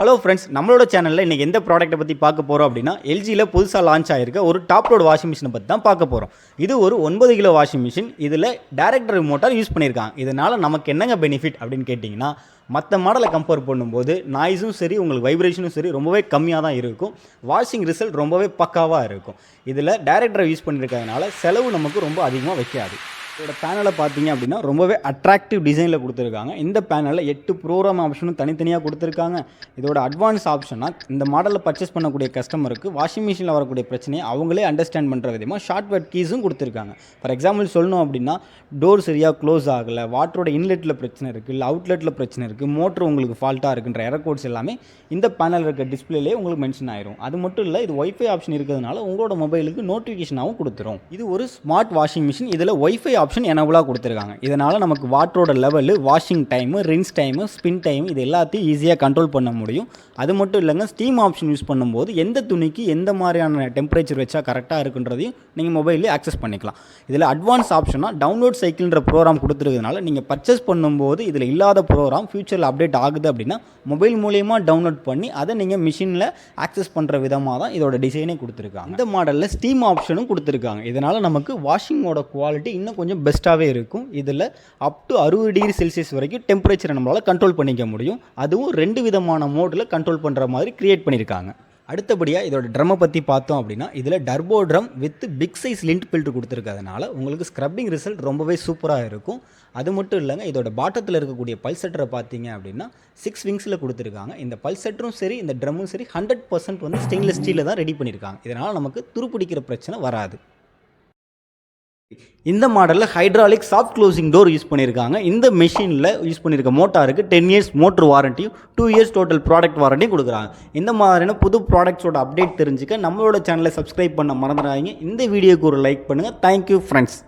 Hello friends, நம்மளோட சேனலில் இன்றைக்கி எந்த ப்ராடக்ட்டை பற்றி பார்க்க போகிறோம் அப்படின்னா, எல்ஜியில் புதுசாக லான்ச் ஆகிருக்க ஒரு டாப் லோட் வாஷிங் மிஷினை பற்றி தான் பார்க்க போகிறோம். இது ஒரு 9 கிலோ வாஷிங் மிஷின். இதில் டைரக்ட் டிரைவ் மோட்டார் யூஸ் பண்ணியிருக்காங்க. இதனால் நமக்கு என்னங்க பெனிஃபிட் அப்படின்னு கேட்டிங்கன்னா, மற்ற மாடலை கம்பேர் பண்ணும்போது நாய்ஸும் சரி, உங்களுக்கு வைப்ரேஷனும் சரி ரொம்பவே கம்மியாக தான் இருக்கும். வாஷிங் ரிசல்ட் ரொம்பவே பக்காவாக இருக்கும். இதில் டைரக்ட் டிரைவ் யூஸ் பண்ணியிருக்கிறதுனால செலவு நமக்கு ரொம்ப அதிகமாக வைக்காது. இதோட பேனலை பார்த்தீங்க அப்படின்னா ரொம்பவே அட்ராக்டிவ் டிசைனில் கொடுத்துருக்காங்க. இந்த பேனலில் 8 ப்ரோக்ராம் ஆப்ஷனும் தனித்தனியாக கொடுத்துருக்காங்க. இதோட அட்வான்ஸ் ஆப்ஷனாக இந்த மாடலில் பர்ச்சேஸ் பண்ணக்கூடிய கஸ்டமருக்கு வாஷிங் மிஷினில் வரக்கூடிய பிரச்சனையை அவங்களே அண்டர்ஸ்டாண்ட் பண்ணுற விதமாக ஷார்ட்கட் கீஸும் கொடுத்துருக்காங்க. ஃபார் எக்ஸாம்பிள் சொல்லணும் அப்படின்னா, டோர் சரியாக க்ளோஸ் ஆகலை, வாட்டரோட இன்லெட்டில் பிரச்சனை இருக்குது, இல்லை அவுட்லெட்டில் பிரச்சனை இருக்குது, மோட்ரு உங்களுக்கு ஃபால்ட்டாக இருக்குன்ற எரர் கோட்ஸ் எல்லாமே இந்த பேனல் இருக்க டிஸ்பிளேலே உங்களுக்கு மென்ஷன் ஆயிரும். அது மட்டும் இல்லை, இது ஒய்ஃபை ஆப்ஷன் இருக்கிறதுனால உங்களோட மொபைலுக்கு நோட்டிஃபிகேஷனாகவும் கொடுத்துரும். இது ஒரு ஸ்மார்ட் வாஷிங் மிஷின். இதில் ஒய்ஃபை ஆப்ஷன் எனபிளாக கொடுத்துருக்காங்க. இதனால் நமக்கு வாட்டரோட level, washing time, rinse time, spin time இது எல்லாத்தையும் ஈஸியாக கண்ட்ரோல் பண்ண முடியும். அது மட்டும் இல்லைங்க, ஸ்டீம் ஆப்ஷன் யூஸ் பண்ணும்போது எந்த துணிக்கு எந்த மாதிரியான டெம்பரேச்சர் வச்சா கரெக்டாக இருக்குன்றதையும் நீங்கள் மொபைல்லே ஆக்சஸ் பண்ணிக்கலாம். இதில் அட்வான்ஸ் ஆப்ஷனாக டவுன்லோட் சைக்கிள்ன்ற ப்ரோக்ராம் கொடுத்துருக்கிறதுனால நீங்கள் பர்ச்சேஸ் பண்ணும்போது இதில் இல்லாத ப்ரோக்ராம் ஃபியூச்சரில் அப்டேட் ஆகுது அப்படின்னா மொபைல் மூலயமா டவுன்லோட் பண்ணி அதை நீங்கள் மிஷினில் ஆக்சஸ் பண்ணுற விதமாக தான் இதோட டிசைனே கொடுத்துருக்காங்க. இந்த மாடலில் ஸ்டீம் ஆப்ஷனும் கொடுத்துருக்காங்க. இதனால் நமக்கு வாஷிங்கோட குவாலிட்டி இன்னும் கொஞ்சம் பெஸ்ட்டாகவே இருக்கும். இதில் அப் டு 60 டிகிரி செல்சியஸ் வரைக்கும் டெம்பரேச்சரை நம்மளால் கண்ட்ரோல் பண்ணிக்க முடியும். அதுவும் 2 விதமான மோடில் கண்ட்ரோல் பண்ணுற மாதிரி கிரியேட் பண்ணியிருக்காங்க. அடுத்தபடியாக இதோட ட்ரம்மை பற்றி பார்த்தோம் அப்படின்னா, இதில் turbo drum with big size lint filter கொடுத்துருக்கிறதுனால உங்களுக்கு ஸ்க்ரப்பிங் ரிசல்ட் ரொம்பவே சூப்பராக இருக்கும். அது மட்டும் இல்லைங்க, இதோட பாட்டத்தில் இருக்கக்கூடிய பல்செட்டரை பார்த்தீங்க அப்படின்னா 6 விங்ஸில் கொடுத்துருக்காங்க. இந்த பல்செட்டரும் சரி, இந்த ட்ரம்மும் சரி 100% வந்து ஸ்டெயின்லெஸ் ஸ்டீலில் தான் ரெடி பண்ணியிருக்காங்க. இதனால் நமக்கு துருப்பிடிக்கிற பிரச்சனை வராது. இந்த மாடலில் hydraulic soft closing door use பண்ணியிருக்காங்க. இந்த மெஷினில் யூஸ் பண்ணியிருக்க மோட்டாருக்கு 10 இயர்ஸ் மோட்டர் வாரண்டியும் 2 இயர்ஸ் டோட்டல் ப்ராடக்ட் வாரண்டியும் கொடுக்குறாங்க. இந்த மாதிரியான புது ப்ராடக்ட்ஸோட அப்டேட் தெரிஞ்சுக்க நம்மளோட சேனலை சப்ஸ்கிரைப் பண்ண மறந்துடாதீங்க. இந்த வீடியோக்கு ஒரு லைக் பண்ணுங்கள். Thank you friends.